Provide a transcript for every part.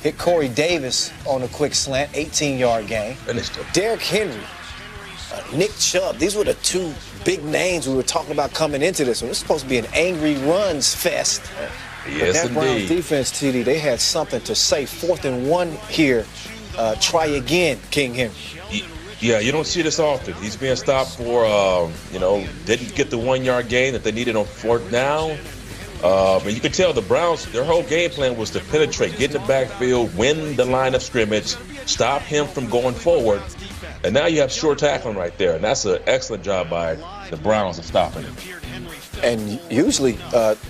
hit Corey Davis on a quick slant, 18-yard gain. Derrick Henry, Nick Chubb. These were the two big names we were talking about coming into this one. This was supposed to be an angry runs fest. Yes, but that Browns defense, TD, they had something to say. 4th and 1 here. Try again, King Henry. Yeah, you don't see this often. He's being stopped for, didn't get the 1-yard gain that they needed on 4th down. But you can tell the Browns, their whole game plan was to penetrate, get in the backfield, win the line of scrimmage, stop him from going forward. And now you have short tackling right there. And that's an excellent job by the Browns of stopping him. And usually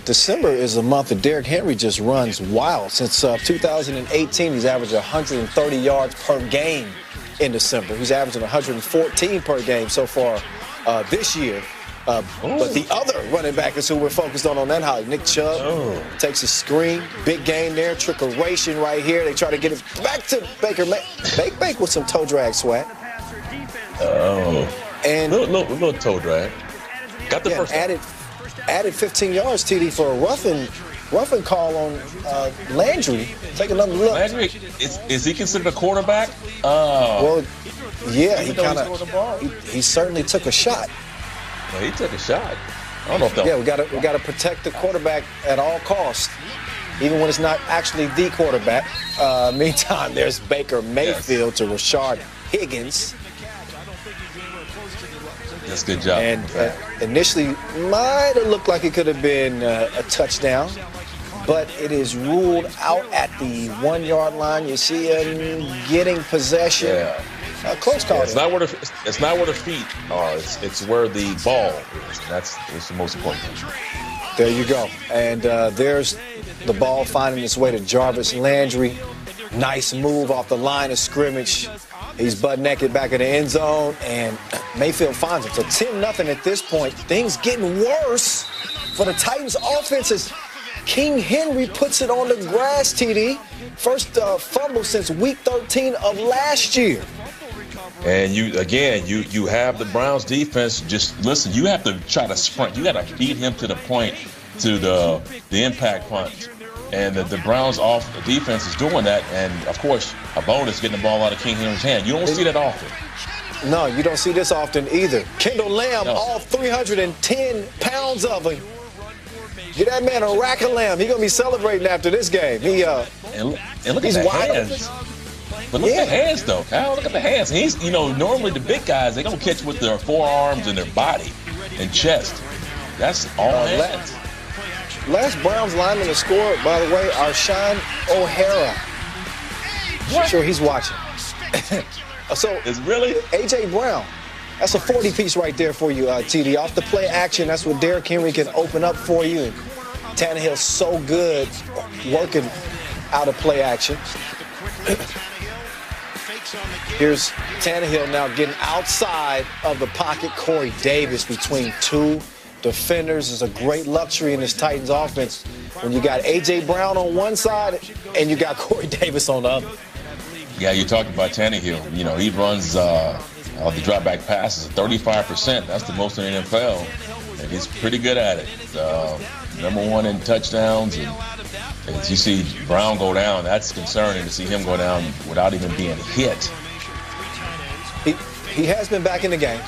December is a month that Derrick Henry just runs wild. Since 2018, he's averaged 130 yards per game in December. He's averaging 114 per game so far this year. But the other running back is who we're focused on that holiday. Nick Chubb takes a screen, big gain there, trickeration right here. They try to get it back to Baker. Baker with some toe drag swag. And little toe drag. Got the first added 15 yards, TD, for a roughing call on Landry. Take another look. Landry, is he considered a quarterback? Well, yeah, he certainly took a shot. Well, he took a shot. I don't know if that. Yeah, we got to protect the quarterback at all costs, even when it's not actually the quarterback. Meantime, there's Baker Mayfield to Rashard Higgins. That's a good job. And initially might have looked like it could have been a touchdown, but it is ruled out at the 1-yard line. You see him getting possession. Yeah. Close call. Yeah, it's not where the feet are. It's where the ball is. That's the most important thing. There you go. And there's the ball finding its way to Jarvis Landry. Nice move off the line of scrimmage. He's butt naked back in the end zone, and Mayfield finds him. So 10-0 at this point. Things getting worse for the Titans offense as King Henry puts it on the grass, TD. First fumble since week 13 of last year. And you have the Browns defense. Just listen, you have to try to sprint. You got to feed him to the point, to the impact punch. And the Browns defense is doing that. And, of course, a bonus getting the ball out of King Henry's hand. You don't see that often. No, you don't see this often either. Kendall Lamb, all 310 pounds of him. Get that man a rack of lamb. He's going to be celebrating after this game. And look at the hands. But look at the hands, though, Kyle. Look at the hands. He's, normally the big guys, they don't catch with their forearms and their body and chest. That's all hands. Last Browns lineman to score, by the way, Arshawn O'Hara. What? Sure, he's watching. So it's really A.J. Brown. That's a 40-piece right there for you, TD. Off the play action, that's what Derrick Henry can open up for you. And Tannehill's so good working out of play action. Here's Tannehill now getting outside of the pocket. Corey Davis between two defenders is a great luxury in this Titans offense when you got A.J. Brown on one side and you got Corey Davis on the other. Yeah, you talked about Tannehill. He runs the drop-back passes at 35%. That's the most in the NFL, and he's pretty good at it. #1 in touchdowns, and as you see Brown go down, that's concerning to see him go down without even being hit. He has been back in the game,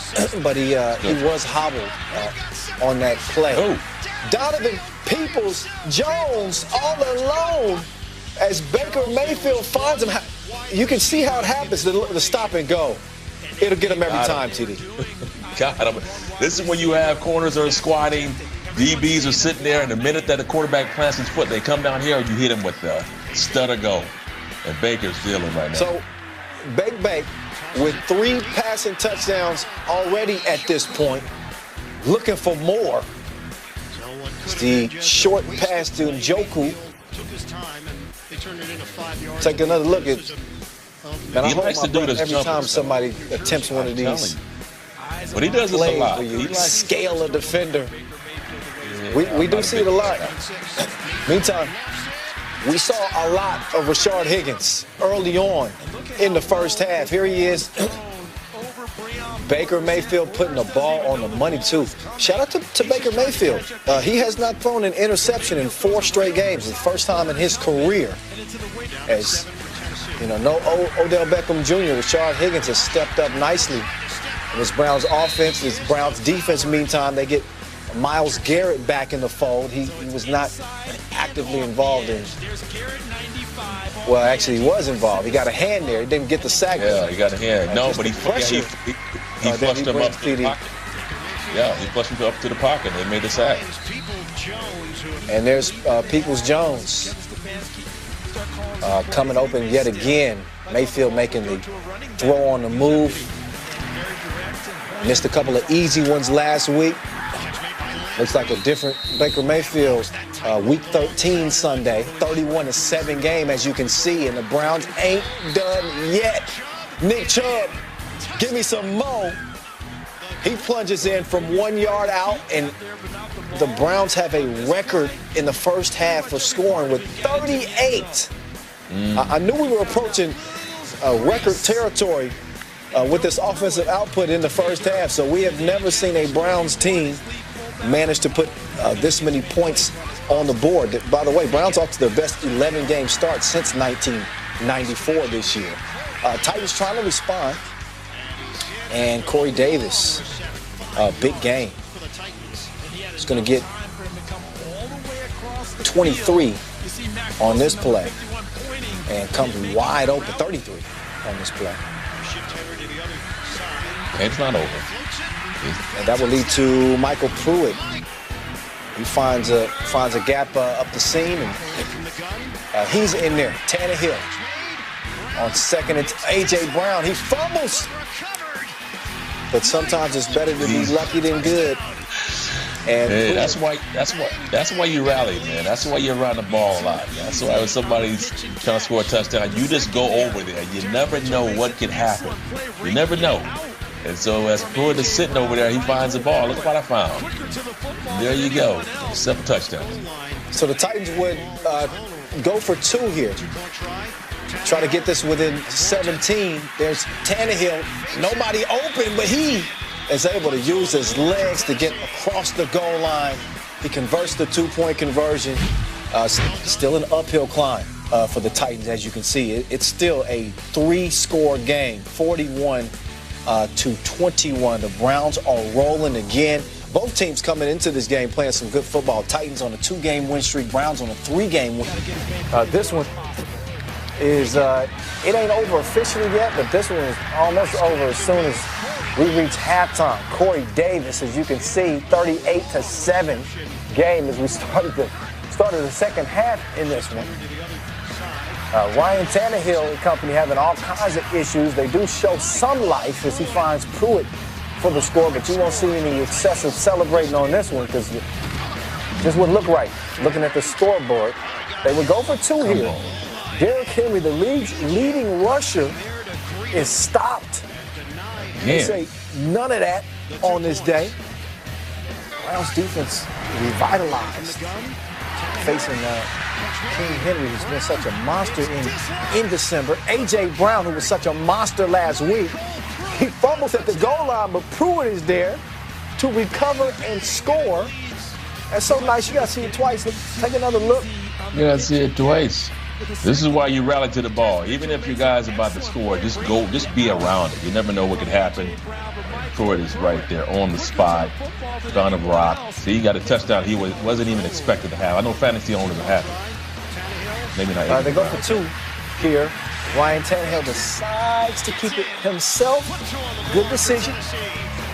but he was hobbled on that play. Donovan Peoples-Jones all alone as Baker Mayfield finds him. You can see how it happens, the stop and go. It'll get him every time, TD. God, this is when you have corners are squatting, DBs are sitting there, and the minute that the quarterback plants his foot, they come down here and you hit him with the stutter go. And Baker's dealing right now. So, Bake with 3 passing touchdowns already at this point, looking for more. It's the short pass to Njoku. Take another look at. And I likes to do this every time somebody attempts one of these. But he does this a lot. He scale a defender. We do see it a lot. Meantime, we saw a lot of Rashard Higgins early on in the first half. Here he is Baker Mayfield putting the ball on the money, too. Shout out to Baker Mayfield. He has not thrown an interception in 4 straight games. The first time in his career. As, you know, no Odell Beckham Jr. Rashard Higgins has stepped up nicely. And this Browns offense, this Browns defense, meantime, they get Myles Garrett back in the fold. He was not actively involved in. Well, actually, he was involved. He got a hand there. He didn't get the sack. Yeah, he got a hand. No, but he flushed him up to the pocket. Yeah, he flushed him up to the pocket. They made the sack. And there's Peoples-Jones coming open yet again. Mayfield making the throw on the move. Missed a couple of easy ones last week. Looks like a different Baker Mayfield Week 13 Sunday. 31-7 game, as you can see, and the Browns ain't done yet. Nick Chubb, give me some more. He plunges in from 1 yard out, and the Browns have a record in the first half for scoring with 38. I knew we were approaching record territory with this offensive output in the first half, so we have never seen a Browns team managed to put this many points on the board. By the way, Browns off to their best 11-game start since 1994 this year. Titans trying to respond. And Corey Davis, big game. He's going to get 23 on this play and comes wide open, 33 on this play. It's not over. And that will lead to Michael Pruitt. He finds a gap up the seam, and he's in there. Tannehill on second. It's A.J. Brown. He fumbles. But sometimes it's better to be lucky than good. And hey, that's why you rally, man. That's why you run the ball a lot. That's why when somebody's trying to score a touchdown, you just go over there. You never know what can happen. You never know. And so as Pruitt is sitting over there, he finds the ball. Look what I found. There you go. 7 touchdowns. So the Titans would go for 2 here. Try to get this within 17. There's Tannehill. Nobody open, but he is able to use his legs to get across the goal line. He converts the 2-point conversion. Still an uphill climb for the Titans, as you can see. It's still a 3-score game, 41 to 21. The Browns are rolling again. Both teams coming into this game playing some good football. Titans on a 2-game win streak. Browns on a 3-game win. This one is, it ain't over officially yet, but this one is almost over as soon as we reach halftime. Corey Davis, as you can see, 38-7 game as we started the second half in this one. Ryan Tannehill and company having all kinds of issues. They do show some life as he finds Pruitt for the score, but you won't see any excessive celebrating on this one because it just wouldn't look right. Looking at the scoreboard, they would go for 2 here. Derrick Henry, the league's leading rusher, is stopped. They say none of that on this day. Browns defense revitalized, facing King Henry, who's been such a monster in December. A.J. Brown, who was such a monster last week, he fumbles at the goal line, but Pruitt is there to recover and score. That's so nice. You got to see it twice. Take another look. You got to see it twice. This is why you rally to the ball. Even if your guy's about to score, just be around it. You never know what could happen. Pruitt is right there on the spot. Found a rock. See, he got a touchdown he wasn't even expected to have. I know fantasy owners have it. Maybe not. They go for 2 here. Ryan Tannehill decides to keep it himself. Good decision.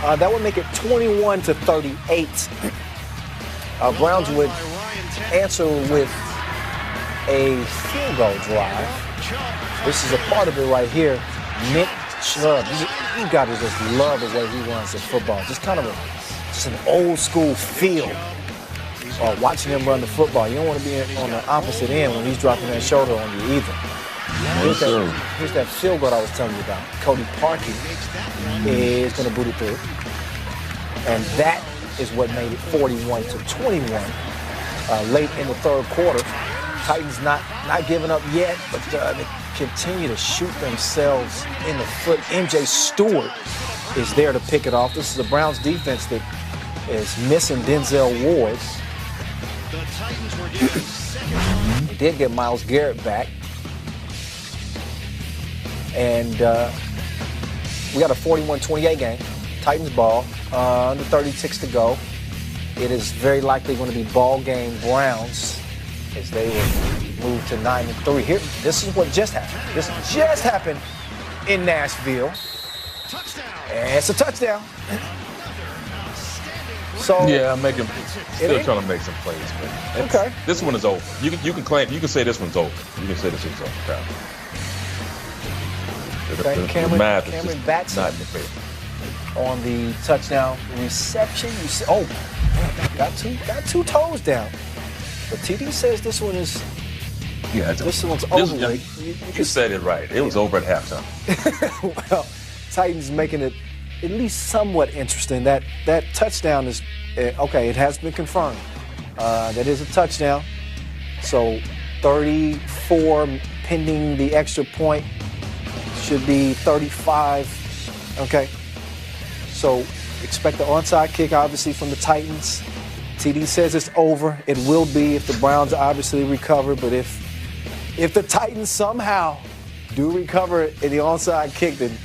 That would make it 21-38. Browns would answer with a field goal drive. This is a part of it right here. Nick Chubb, you got to just love the way he runs the football. Just kind of an old school feel. Watching him run the football, you don't want to be on the opposite end when he's dropping that shoulder on you either. Here's that field goal I was telling you about. Cody Parkey is going to boot it through, and that is what made it 41-21 late in the third quarter. Titans not giving up yet, but they continue to shoot themselves in the foot. MJ Stewart is there to pick it off. This is a Browns defense that is missing Denzel Ward. They did get Myles Garrett back. And we got a 41-28 game. Titans ball, under 36 to go. It is very likely going to be ball game Browns as they will move to 9-3. Here, this is what just happened. This just happened in Nashville. And it's a touchdown. So yeah, still trying to make some plays, but okay. This one is over. You can say this one's over. You can say this one's over. Okay. The math is Cameron just Batson not in the favor. on the touchdown reception. You see, got two toes down. But TD says this one is. Yeah, this one's over. You said it right. It was over at halftime. Well, Titans making it at least somewhat interesting. That touchdown is okay. It has been confirmed. That is a touchdown. So 34 pending the extra point. Should be 35. Okay. So expect the onside kick, obviously, from the Titans. TD says it's over. It will be if the Browns obviously recover. But if the Titans somehow do recover in the onside kick, then